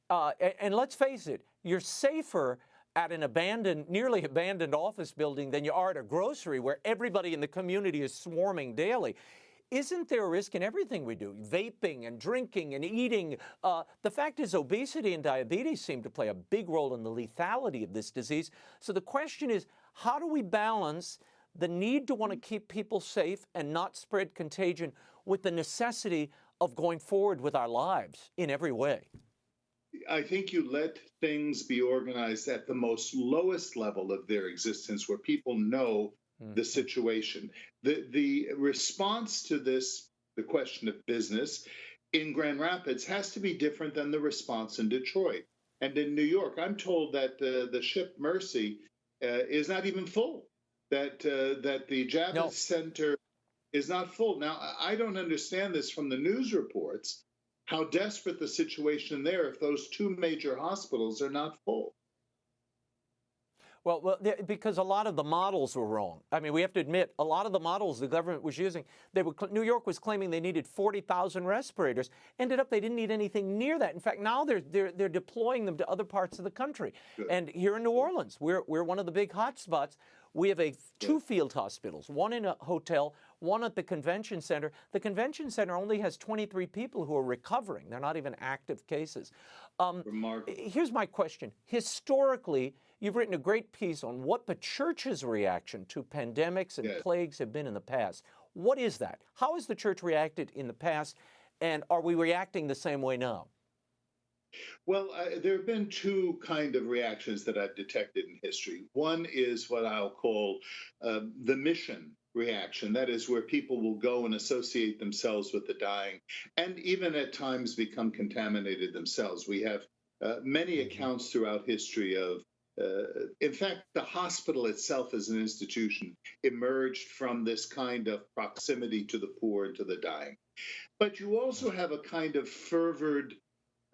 And let's face it, you're safer at an nearly abandoned office building than you are at a grocery where everybody in the community is swarming daily. Isn't there a risk in everything we do? Vaping and drinking and eating. The fact is, obesity and diabetes seem to play a big role in the lethality of this disease. So the question is, how do we balance the need to want to keep people safe and not spread contagion with the necessity of going forward with our lives in every way? I think you let things be organized at the most lowest level of their existence where people know the situation. The response to this, the question of business in Grand Rapids, has to be different than the response in Detroit. And in New York, I'm told that the ship Mercy is not even full, that the Javits Center is not full. Now, I don't understand this from the news reports, how desperate the situation there if those two major hospitals are not full. Well, because a lot of the models were wrong. I mean, we have to admit, a lot of the models the government was using, New York was claiming they needed 40,000 respirators. Ended up they didn't need anything near that. In fact, now they're deploying them to other parts of the country. Good. And here in New Orleans, we're one of the big hot spots. We have two field hospitals, one in a hotel, one at the convention center. The convention center only has 23 people who are recovering. They're not even active cases. Remarkable. Here's my question. Historically, you've written a great piece on what the church's reaction to pandemics and plagues have been in the past. What is that? How has the church reacted in the past, and are we reacting the same way now? Well, there have been two kind of reactions that I've detected in history. One is what I'll call the mission reaction. That is where people will go and associate themselves with the dying and even at times become contaminated themselves. We have many accounts throughout history of, in fact, the hospital itself as an institution emerged from this kind of proximity to the poor and to the dying. But you also have a kind of fervored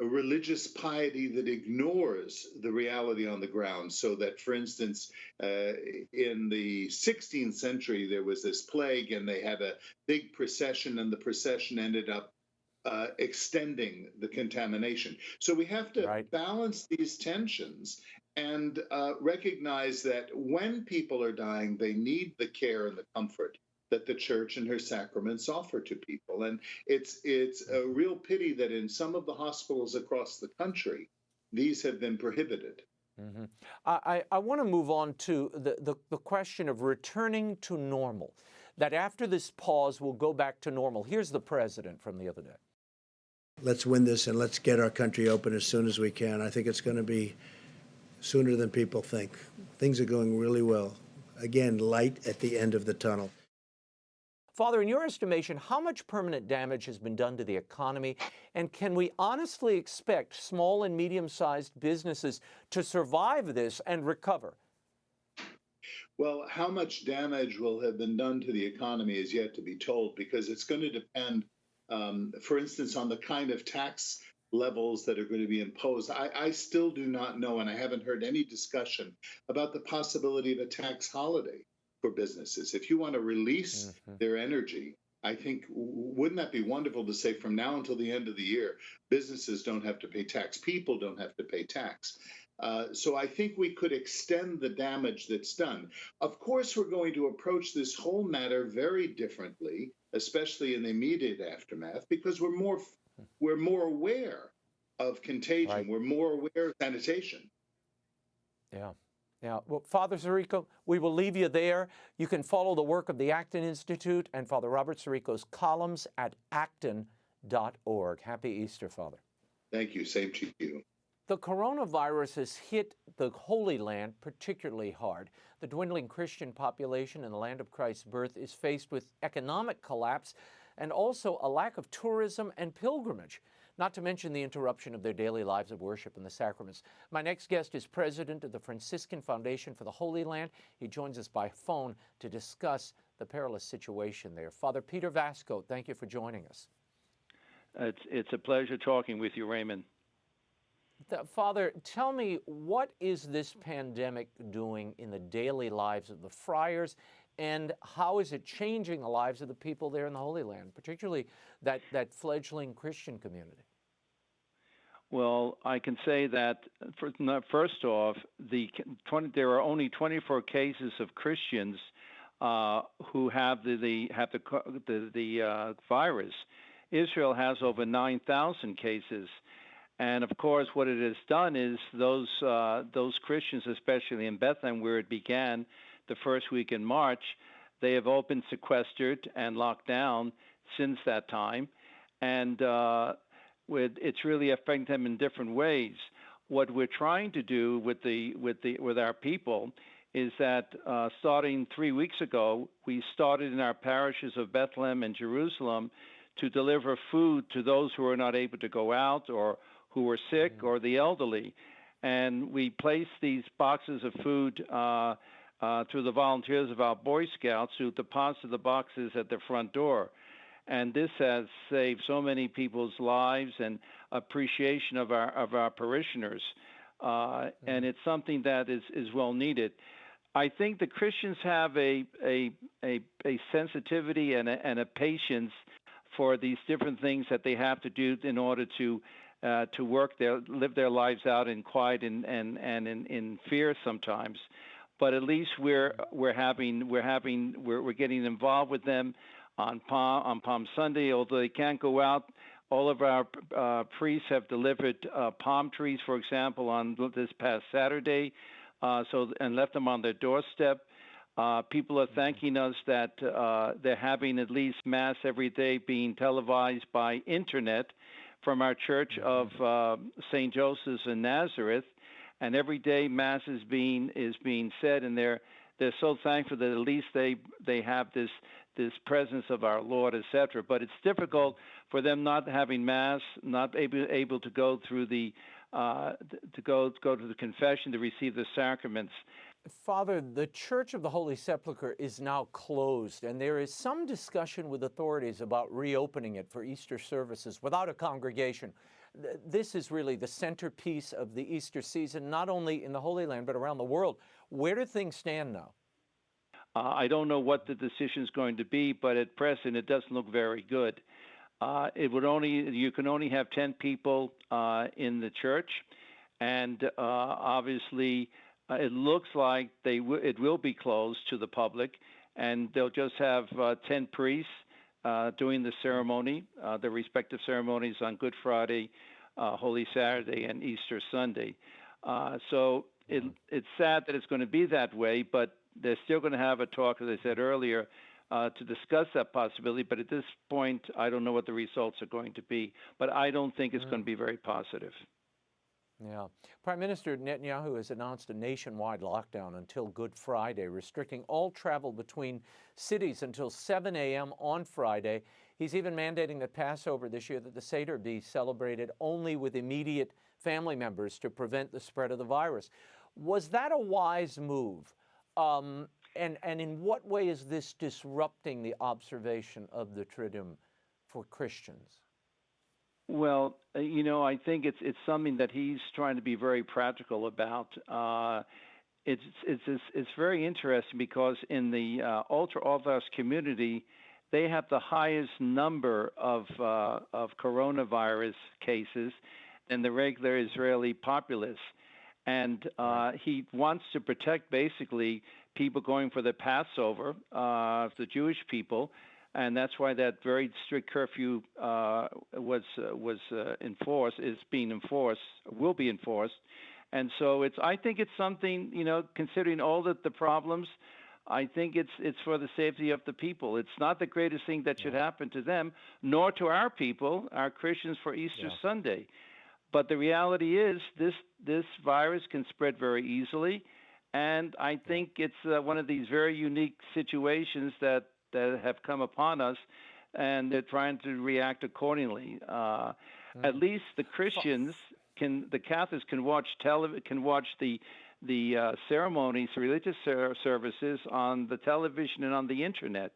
a religious piety that ignores the reality on the ground. So that, for instance, in the 16th century, there was this plague and they had a big procession and the procession ended up extending the contamination. So we have to balance these tensions and recognize that when people are dying, they need the care and the comfort that the church and her sacraments offer to people. And it's a real pity that in some of the hospitals across the country, these have been prohibited. Mm-hmm. I want to move on to the question of returning to normal, that after this pause, we'll go back to normal. Here's the president from the other day. Let's win this and let's get our country open as soon as we can. I think it's going to be sooner than people think. Things are going really well. Again, light at the end of the tunnel. Father, in your estimation, how much permanent damage has been done to the economy? And can we honestly expect small and medium-sized businesses to survive this and recover? Well, how much damage will have been done to the economy is yet to be told, because it's going to depend, for instance, on the kind of tax levels that are going to be imposed. I still do not know, and I haven't heard any discussion about the possibility of a tax holiday for businesses. If you want to release their energy, I think, wouldn't that be wonderful to say from now until the end of the year, businesses don't have to pay tax, people don't have to pay tax. So I think we could extend the damage that's done. Of course, we're going to approach this whole matter very differently, especially in the immediate aftermath, because we're more aware of contagion. We're more aware of sanitation. Yeah. Yeah, well, Father Sirico, we will leave you there. You can follow the work of the Acton Institute and Father Robert Sirico's columns at acton.org. Happy Easter, Father. Thank you. Same to you. The coronavirus has hit the Holy Land particularly hard. The dwindling Christian population in the land of Christ's birth is faced with economic collapse and also a lack of tourism and pilgrimage, not to mention the interruption of their daily lives of worship and the sacraments. My next guest is president of the Franciscan Foundation for the Holy Land. He joins us by phone to discuss the perilous situation there. Father Peter Vasco, thank you for joining us. It's a pleasure talking with you, Raymond. Father, tell me, what is this pandemic doing in the daily lives of the friars, and how is it changing the lives of the people there in the Holy Land, particularly that fledgling Christian community? Well, I can say that first off, there are only 24 cases of Christians who have the virus. Israel has over 9,000 cases, and of course, what it has done is those Christians, especially in Bethlehem, where it began the first week in March, they have all been sequestered and locked down since that time, and it's really affecting them in different ways. What we're trying to do with our people is that starting 3 weeks ago, we started in our parishes of Bethlehem and Jerusalem to deliver food to those who are not able to go out or who are sick or the elderly. And we placed these boxes of food through the volunteers of our Boy Scouts who deposit the boxes at the front door. And this has saved so many people's lives and appreciation of our parishioners. And it's something that is well needed. I think the Christians have a sensitivity and a patience for these different things that they have to do in order to live their lives out in quiet and in fear sometimes. But at least we're getting involved with them on Palm Sunday. Although they can't go out, all of our priests have delivered palm trees, for example, on this past Saturday, and left them on their doorstep. People are thanking us that they're having at least Mass every day being televised by internet from our Church of St. Joseph's in Nazareth, and every day Mass is being said, and they're so thankful that at least they have this presence of our Lord, etc. But it's difficult for them not having Mass, not able to go through the to go to the confession to receive the sacraments. Father, the Church of the Holy Sepulchre is now closed, and there is some discussion with authorities about reopening it for Easter services without a congregation. This is really the centerpiece of the Easter season, not only in the Holy Land, but around the world. Where do things stand now? I don't know what the decision is going to be, but at present it doesn't look very good. You can only have 10 people in the church, and obviously it looks like it will be closed to the public, and they'll just have 10 priests doing the ceremony, the respective ceremonies on Good Friday, Holy Saturday, and Easter Sunday. So it's sad that it's going to be that way, but they're still going to have a talk, as I said earlier, to discuss that possibility. But at this point, I don't know what the results are going to be. But I don't think it's going to be very positive. Yeah. Prime Minister Netanyahu has announced a nationwide lockdown until Good Friday, restricting all travel between cities until 7 a.m. on Friday. He's even mandating that Passover this year, that the Seder be celebrated only with immediate family members to prevent the spread of the virus. Was that a wise move? And in what way is this disrupting the observation of the Triduum for Christians? Well, I think it's something that he's trying to be very practical about. It's very interesting because in the ultra-Orthodox community, they have the highest number of coronavirus cases than the regular Israeli populace. And he wants to protect basically people going for the Passover, the Jewish people, and that's why that very strict curfew was enforced, is being enforced, will be enforced. And so I think it's something, considering all the problems, I think it's for the safety of the people. It's not the greatest thing that should happen to them, nor to our people, our Christians, for Easter Sunday. But the reality is this virus can spread very easily, and I think it's one of these very unique situations that have come upon us, and they're trying to react accordingly. At least the Christians the Catholics can watch the ceremonies, religious services on the television and on the internet.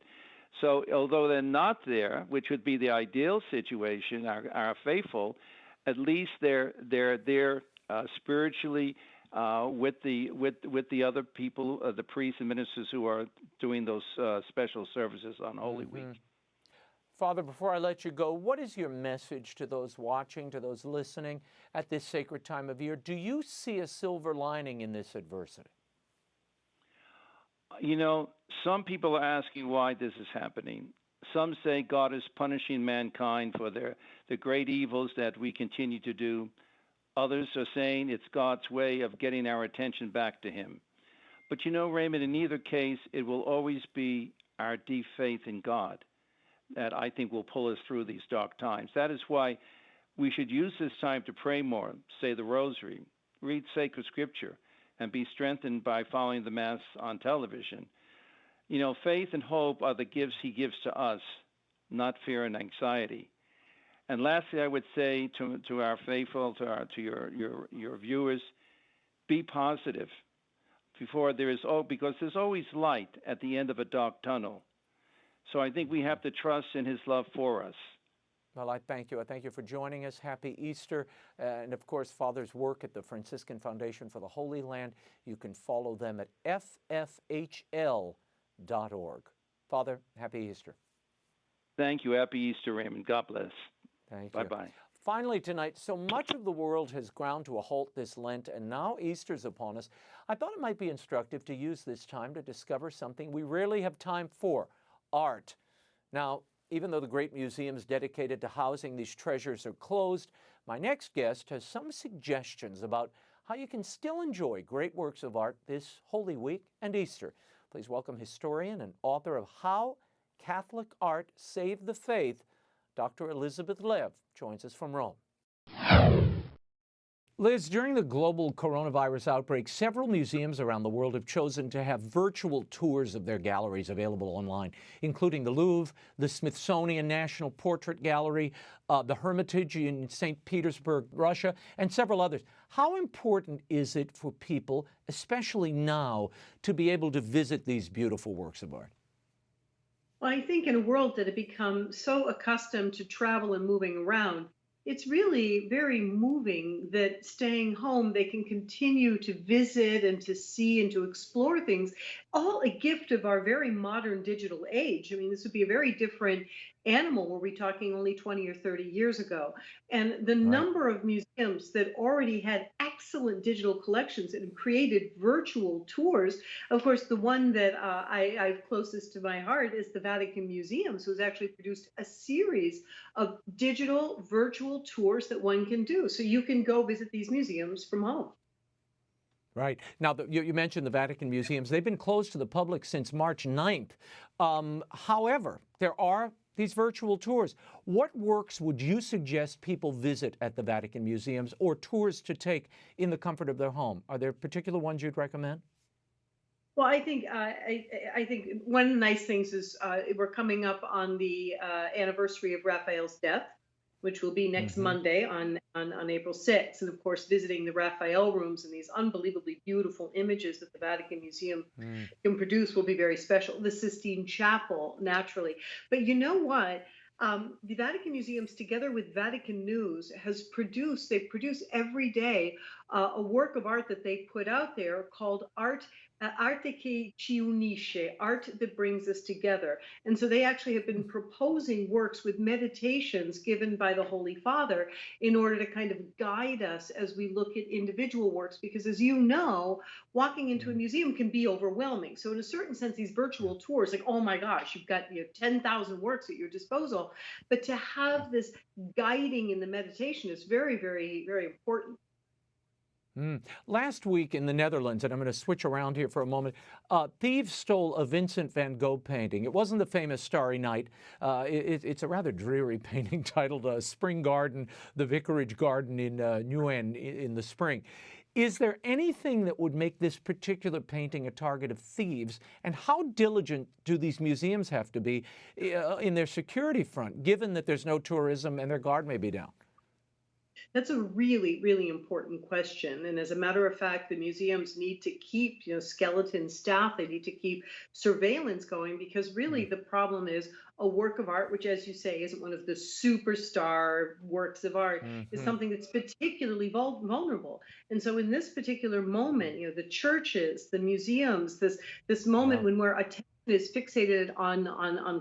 So although they're not there, which would be the ideal situation, our faithful, at least they're there spiritually with the other people, the priests and ministers who are doing those special services on Holy Week. Father, before I let you go, what is your message to those watching, to those listening at this sacred time of year? Do you see a silver lining in this adversity? Some people are asking why this is happening. Some say God is punishing mankind for the great evils that we continue to do. Others are saying it's God's way of getting our attention back to him. But Raymond, in either case, it will always be our deep faith in God that I think will pull us through these dark times. That is why We should use this time to pray more, say the rosary, read sacred scripture, and be strengthened by following the Mass on television. You know, faith and hope are the gifts he gives to us, not fear and anxiety. And lastly, I would say to our faithful, to your viewers, be positive. Because there's always light at the end of a dark tunnel. So I think we have to trust in his love for us. Well, I thank you. I thank you for joining us. Happy Easter. And of course, Father's work at the Franciscan Foundation for the Holy Land. You can follow them at ffhl.org. Father, happy Easter. Thank you. Happy Easter, Raymond. God bless. Thank you. Bye-bye. Finally tonight, so much of the world has ground to a halt this Lent, and now Easter's upon us. I thought it might be instructive to use this time to discover something we rarely have time for, art. Now, even though the great museums dedicated to housing these treasures are closed, my next guest has some suggestions about how you can still enjoy great works of art this Holy Week and Easter. Please welcome historian and author of How Catholic Art Saved the Faith, Dr. Elizabeth Lev joins us from Rome. Liz, during the global coronavirus outbreak, several museums around the world have chosen to have virtual tours of their galleries available online, including the Louvre, the Smithsonian National Portrait Gallery, the Hermitage in St. Petersburg, Russia, and several others. How important is it for people, especially now, to be able to visit these beautiful works of art? Well, I think in a world that had become so accustomed to travel and moving around, it's really very moving that staying home, they can continue to visit and to see and to explore things, all a gift of our very modern digital age. I mean, this would be a very different animal were we talking only 20 or 30 years ago. And the number of museums that already had excellent digital collections and created virtual tours. Of course, the one that I've closest to my heart is the Vatican Museums, who's actually produced a series of digital virtual tours that one can do. So you can go visit these museums from home. Right. Now, you mentioned the Vatican Museums. They've been closed to the public since March 9th. However, there are these virtual tours. What works would you suggest people visit at the Vatican Museums or tours to take in the comfort of their home? Are there particular ones you'd recommend? Well, I think one of the nice things is we're coming up on the anniversary of Raphael's death, which will be next Monday on April 6th. And of course, visiting the Raphael rooms and these unbelievably beautiful images that the Vatican Museum can produce will be very special. The Sistine Chapel, naturally. But you know what? The Vatican Museums, together with Vatican News, they produce every day a work of art that they put out there called Arte che ci unisce, art that brings us together. And so they actually have been proposing works with meditations given by the Holy Father in order to kind of guide us as we look at individual works, because as you know, walking into a museum can be overwhelming. So in a certain sense, these virtual tours, like, oh my gosh, you've got 10,000 works at your disposal, but to have this guiding in the meditation is very, very, very important. Last week in the Netherlands, and I'm going to switch around here for a moment, thieves stole a Vincent van Gogh painting. It wasn't the famous Starry Night. It's a rather dreary painting titled Spring Garden, the Vicarage Garden in Nuenen in the spring. Is there anything that would make this particular painting a target of thieves? And how diligent do these museums have to be in their security front, given that there's no tourism and their guard may be down? That's a really, really important question. And as a matter of fact, the museums need to keep, skeleton staff. They need to keep surveillance going, because really the problem is a work of art, which, as you say, isn't one of the superstar works of art, is something that's particularly vulnerable. And so in this particular moment, the churches, the museums, this moment when we're is fixated on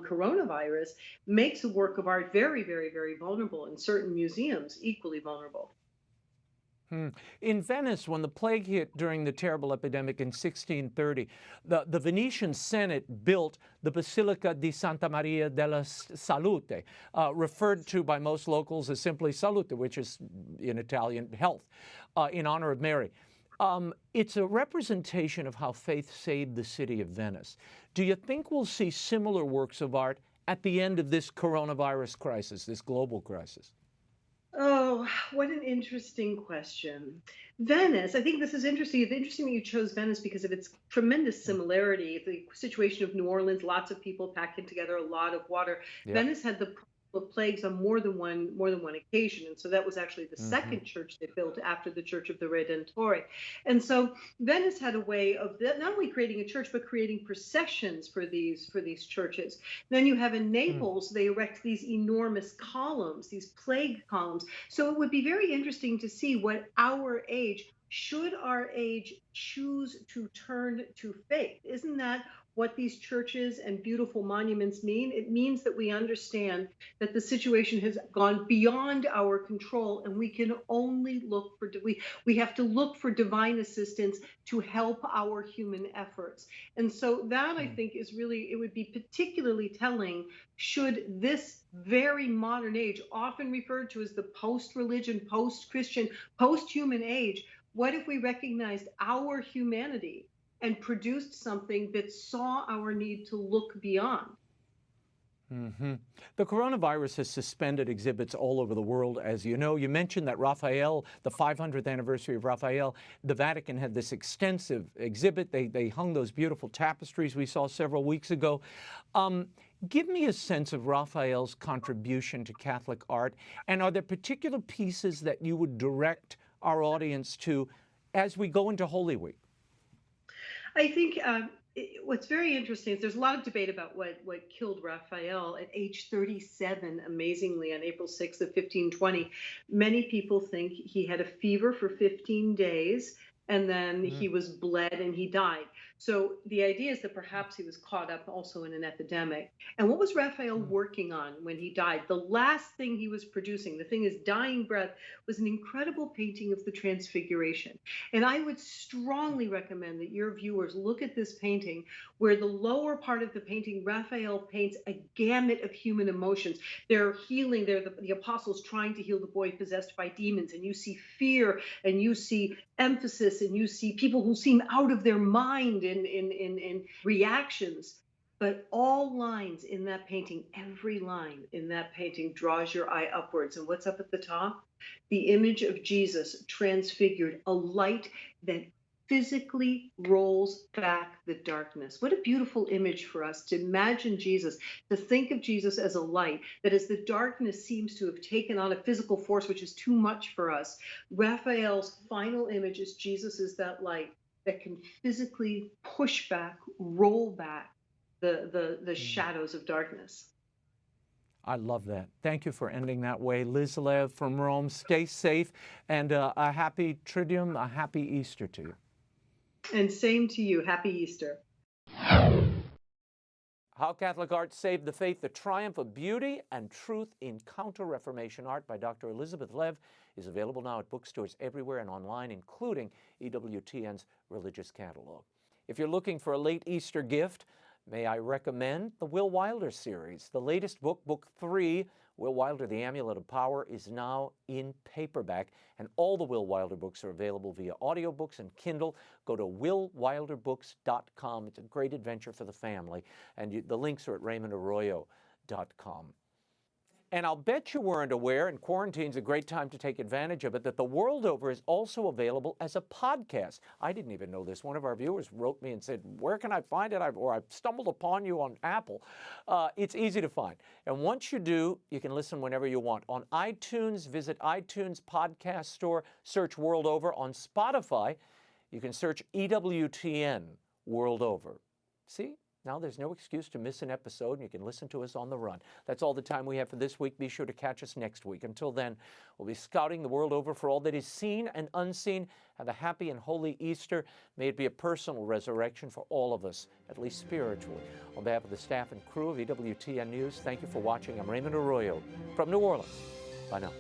coronavirus makes a work of art very, very, very vulnerable, and certain museums equally vulnerable. In Venice, when the plague hit during the terrible epidemic in 1630, the Venetian Senate built the Basilica di Santa Maria della Salute, referred to by most locals as simply Salute, which is in Italian health, in honor of Mary. It's a representation of how faith saved the city of Venice. Do you think we'll see similar works of art at the end of this coronavirus crisis, this global crisis? Oh, what an interesting question. Venice, I think this is interesting. It's interesting that you chose Venice because of its tremendous similarity. The situation of New Orleans, lots of people packing together a lot of water. Yep. Venice had the problem of plagues on more than one occasion, and so that was actually the second church they built after the Church of the Redentore. And so Venice had a way of not only creating a church but creating processions for these churches. Then you have in Naples, they erect these enormous columns, these plague columns. So it would be very interesting to see what should our age choose to turn to faith. Isn't that what these churches and beautiful monuments mean? It means that we understand that the situation has gone beyond our control, and we can only look for we have to look for divine assistance to help our human efforts. And so that, I think, is really, it would be particularly telling should this very modern age, often referred to as the post-religion, post-Christian, post-human age, what if we recognized our humanity and produced something that saw our need to look beyond? The coronavirus has suspended exhibits all over the world, as you know. You mentioned that Raphael, the 500th anniversary of Raphael, the Vatican had this extensive exhibit. They hung those beautiful tapestries we saw several weeks ago. Give me a sense of Raphael's contribution to Catholic art, and are there particular pieces that you would direct our audience to as we go into Holy Week? I think what's very interesting is there's a lot of debate about what killed Raphael at age 37, amazingly, on April 6th of 1520. Many people think he had a fever for 15 days, and then he was bled and he died. So the idea is that perhaps he was caught up also in an epidemic. And what was Raphael working on when he died? The last thing he was producing, the thing, his dying breath, was an incredible painting of the Transfiguration. And I would strongly recommend that your viewers look at this painting, where the lower part of the painting, Raphael paints a gamut of human emotions. They're healing, they're the apostles trying to heal the boy possessed by demons, and you see fear, and you see emphasis, and you see people who seem out of their mind in reactions. But all lines in that painting, every line in that painting draws your eye upwards. And what's up at the top? The image of Jesus transfigured, a light that physically rolls back the darkness. What a beautiful image for us to imagine Jesus, to think of Jesus as a light, that as the darkness seems to have taken on a physical force which is too much for us, Raphael's final image is Jesus is that light that can physically push back, roll back the shadows of darkness. I love that. Thank you for ending that way. Liz Lev from Rome, stay safe, and a happy Triduum, a happy Easter to you. And same to you. Happy Easter. How Catholic Art Saved the Faith, The Triumph of Beauty and Truth in Counter Reformation Art by Dr. Elizabeth Lev is available now at bookstores everywhere and online, including EWTN's Religious Catalog. If you're looking for a late Easter gift, may I recommend the Will Wilder series. The latest book, Book 3, Will Wilder, The Amulet of Power, is now in paperback, and all the Will Wilder books are available via audiobooks and Kindle. Go to willwilderbooks.com. It's a great adventure for the family, and the links are at RaymondArroyo.com. And I'll bet you weren't aware, and quarantine's a great time to take advantage of it, that The World Over is also available as a podcast. I didn't even know this. One of our viewers wrote me and said, where can I find it? Or I've stumbled upon you on Apple. It's easy to find. And once you do, you can listen whenever you want. On iTunes, visit iTunes Podcast Store, search World Over. On Spotify, you can search EWTN World Over. See? Now there's no excuse to miss an episode, and you can listen to us on the run. That's all the time we have for this week. Be sure to catch us next week. Until then, we'll be scouting the world over for all that is seen and unseen. Have a happy and holy Easter. May it be a personal resurrection for all of us, at least spiritually. On behalf of the staff and crew of EWTN News, thank you for watching. I'm Raymond Arroyo from New Orleans. Bye now.